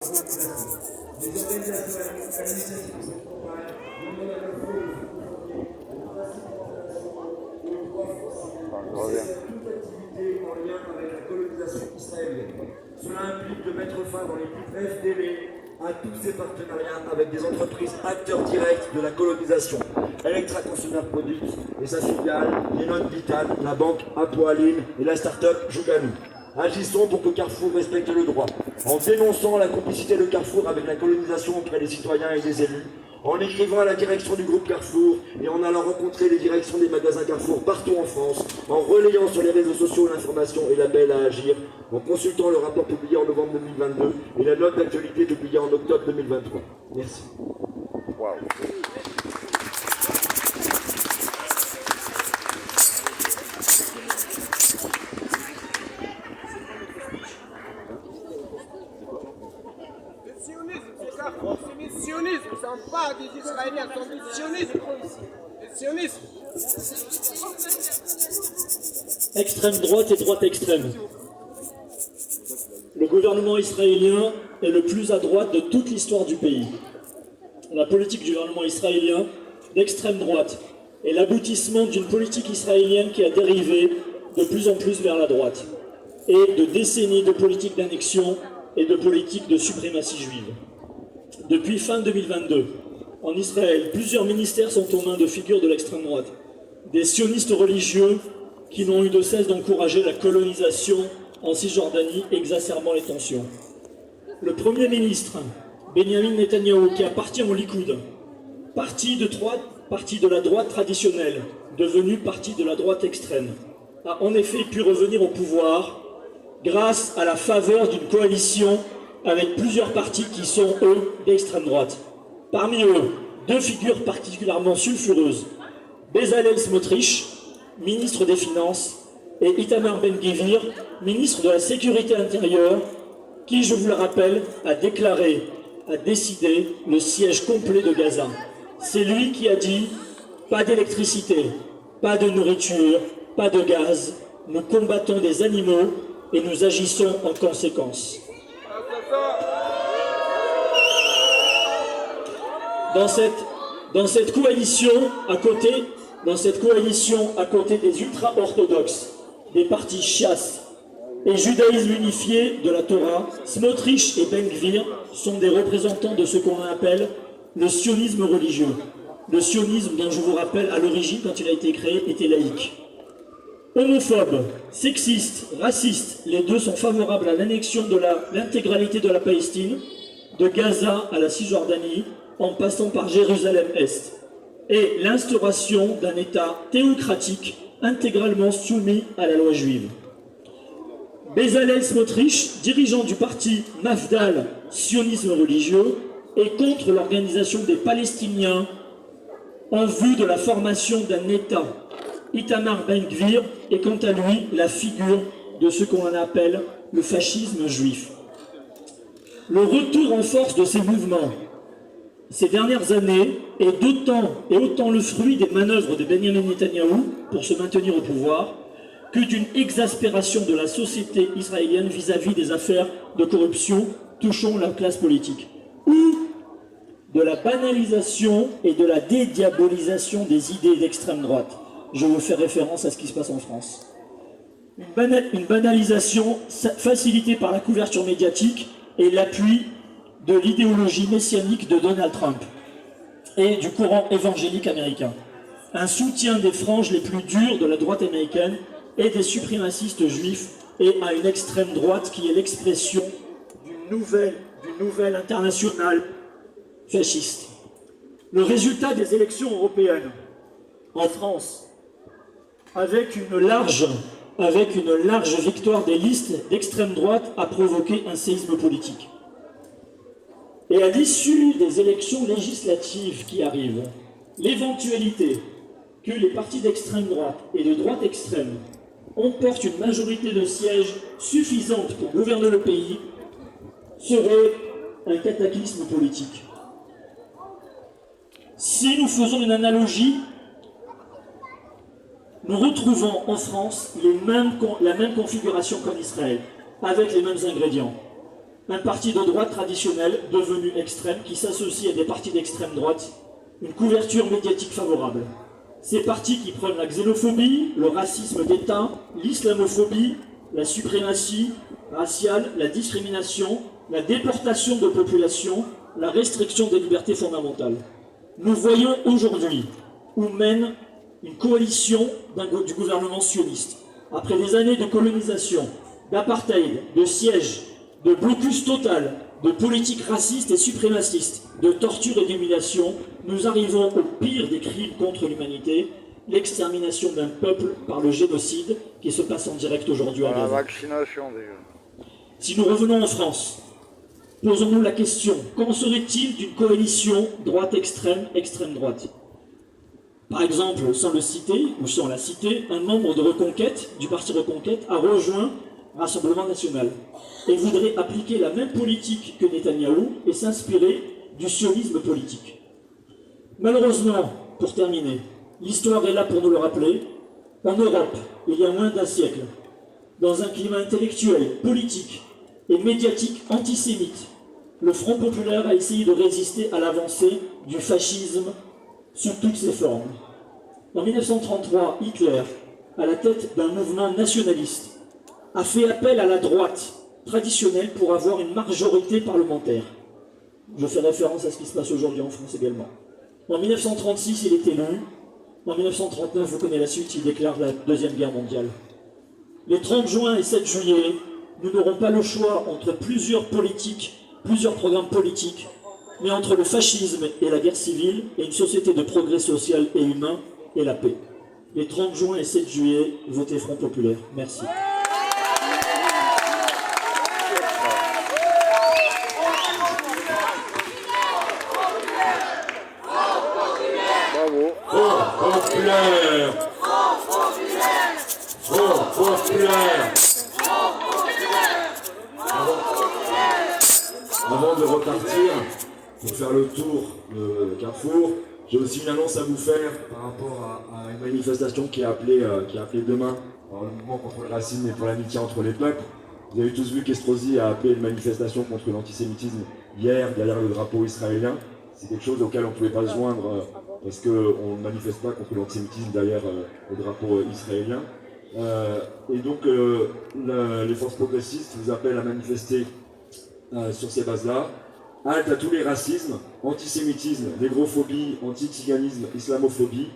Les organisations à l'initiative de cette campagne demandent à la fois toute activité en lien avec la colonisation israélienne. Cela implique de mettre fin dans les plus brefs délais à tous ces partenariats avec des entreprises acteurs directs de la colonisation. Electra Consumer Products et sa filiale, Lennon Vital, la banque Apoaline et la start-up Jouganou. Agissons pour que Carrefour respecte le droit, en dénonçant la complicité de Carrefour avec la colonisation auprès des citoyens et des élus, en écrivant à la direction du groupe Carrefour et en allant rencontrer les directions des magasins Carrefour partout en France, en relayant sur les réseaux sociaux l'information et l'appel à agir, en consultant le rapport publié en novembre 2022 et la note d'actualité publiée en octobre 2023. Merci. Wow. C'est du sionisme, ce ne sont pas des Israéliens, ce sont du sionisme. Le sionisme. Extrême droite et droite extrême. Le gouvernement israélien est le plus à droite de toute l'histoire du pays. La politique du gouvernement israélien d'extrême droite est l'aboutissement d'une politique israélienne qui a dérivé de plus en plus vers la droite et de décennies de politique d'annexion et de politique de suprématie juive. Depuis fin 2022, en Israël, plusieurs ministères sont aux mains de figures de l'extrême droite. Des sionistes religieux qui n'ont eu de cesse d'encourager la colonisation en Cisjordanie, exacerbant les tensions. Le Premier ministre, Benjamin Netanyahou, qui appartient au Likoud, parti de la droite traditionnelle, devenu parti de la droite extrême, a en effet pu revenir au pouvoir grâce à la faveur d'une coalition avec plusieurs partis qui sont, eux, d'extrême droite. Parmi eux, deux figures particulièrement sulfureuses, Bezalel Smotrich, ministre des Finances, et Itamar Ben-Gvir, ministre de la Sécurité intérieure, qui, je vous le rappelle, a décidé le siège complet de Gaza. C'est lui qui a dit « pas d'électricité, pas de nourriture, pas de gaz, nous combattons des animaux et nous agissons en conséquence ». Dans cette coalition, à côté des ultra-orthodoxes, des partis Chias et judaïsme unifié de la Torah, Smotrich et Ben-Gvir sont des représentants de ce qu'on appelle le sionisme religieux. Le sionisme, dont je vous rappelle, à l'origine, quand il a été créé, était laïque. Homophobes, sexistes, racistes, les deux sont favorables à l'annexion de l'intégralité de la Palestine, de Gaza à la Cisjordanie, en passant par Jérusalem-Est, et l'instauration d'un État théocratique intégralement soumis à la loi juive. Bezalel Smotrich, dirigeant du parti Mafdal, sionisme religieux, est contre l'organisation des Palestiniens en vue de la formation d'un État. Itamar Ben-Gvir est quant à lui la figure de ce qu'on appelle le fascisme juif. Le retour en force de ces mouvements ces dernières années est autant le fruit des manœuvres de Benjamin Netanyahou pour se maintenir au pouvoir que d'une exaspération de la société israélienne vis-à-vis des affaires de corruption touchant la classe politique, ou de la banalisation et de la dédiabolisation des idées d'extrême droite. Je vous fais référence à ce qui se passe en France. Une banalisation facilitée par la couverture médiatique et l'appui de l'idéologie messianique de Donald Trump et du courant évangélique américain. Un soutien des franges les plus dures de la droite américaine et des suprémacistes juifs et à une extrême droite qui est l'expression d'une nouvelle internationale fasciste. Le résultat des élections européennes en France, avec une large victoire des listes d'extrême droite, a provoqué un séisme politique. Et à l'issue des élections législatives qui arrivent, l'éventualité que les partis d'extrême droite et de droite extrême emportent une majorité de sièges suffisante pour gouverner le pays serait un cataclysme politique. Si nous faisons une analogie, nous retrouvons en France la même configuration qu'en Israël, avec les mêmes ingrédients. un parti de droite traditionnel devenu extrême qui s'associe à des partis d'extrême droite, une couverture médiatique favorable. Ces partis qui prônent la xénophobie, le racisme d'État, l'islamophobie, la suprématie raciale, la discrimination, la déportation de populations, la restriction des libertés fondamentales. Nous voyons aujourd'hui où mène une coalition du gouvernement sioniste. Après des années de colonisation, d'apartheid, de siège, de blocus total, de politique raciste et suprémaciste, de torture et d'humiliation, nous arrivons au pire des crimes contre l'humanité, l'extermination d'un peuple par le génocide qui se passe en direct aujourd'hui à Gaza. La vaccination déjà. Si nous revenons en France, posons-nous la question, qu'en serait-il d'une coalition droite extrême, extrême droite? Par exemple, sans le citer, ou sans la citer, un membre de Reconquête, du parti Reconquête, a rejoint Rassemblement National et voudrait appliquer la même politique que Netanyahou et s'inspirer du sionisme politique. Malheureusement, pour terminer, l'histoire est là pour nous le rappeler, en Europe, il y a moins d'un siècle, dans un climat intellectuel, politique et médiatique antisémite, le Front populaire a essayé de résister à l'avancée du fascisme sous toutes ses formes. En 1933, Hitler, à la tête d'un mouvement nationaliste, a fait appel à la droite traditionnelle pour avoir une majorité parlementaire. Je fais référence à ce qui se passe aujourd'hui en France également. En 1936, il est élu. En 1939, vous connaissez la suite, il déclare la Deuxième Guerre mondiale. Les 30 juin et 7 juillet, nous n'aurons pas le choix entre plusieurs programmes politiques, mais entre le fascisme et la guerre civile, et une société de progrès social et humain et la paix. Les 30 juin et 7 juillet, votez Front populaire. Merci. Bravo. Front populaire. Front populaire. Avant de repartir, pour faire le tour de Carrefour, j'ai aussi une annonce à vous faire par rapport à une manifestation qui est appelée demain par le mouvement contre le racisme et pour l'amitié entre les peuples. Vous avez tous vu qu'Estrosi a appelé une manifestation contre l'antisémitisme hier derrière le drapeau israélien. C'est quelque chose auquel on ne pouvait pas se joindre parce qu'on ne manifeste pas contre l'antisémitisme derrière le drapeau israélien. Et donc les forces progressistes vous appellent à manifester sur ces bases-là. Halte à tous les racismes, antisémitisme, négrophobie, anti-tiganisme, islamophobie.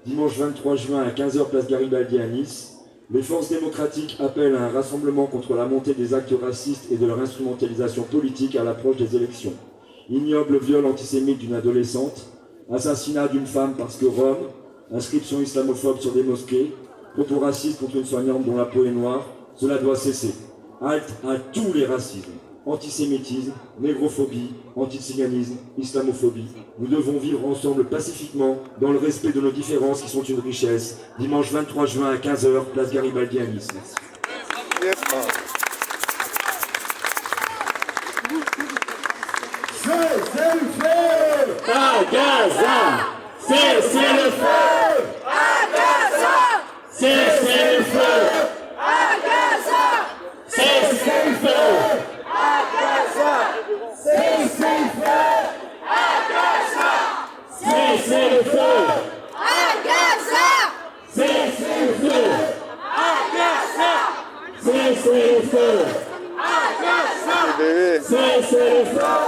Dimanche 23 juin à 15h, place Garibaldi à Nice. Les forces démocratiques appellent à un rassemblement contre la montée des actes racistes et de leur instrumentalisation politique à l'approche des élections. Ignoble viol antisémite d'une adolescente, assassinat d'une femme parce que Rome, inscription islamophobe sur des mosquées, propos racistes contre une soignante dont la peau est noire, cela doit cesser. Halte à tous les racismes. Antisémitisme, négrophobie, antiziganisme, islamophobie. Nous devons vivre ensemble pacifiquement dans le respect de nos différences qui sont une richesse. Dimanche 23 juin à 15h, place Garibaldi à Nice. Merci. C'est le feu À Gaza! C'est le feu! à Gaza. C'est le feu! À Gaza. C'est le feu! À Gaza. C'est le feu. À Gaza. C'est le feu! À Gaza. C'est le feu! À Gaza. C'est le feu! À Gaza. Bébé. C'est le feu!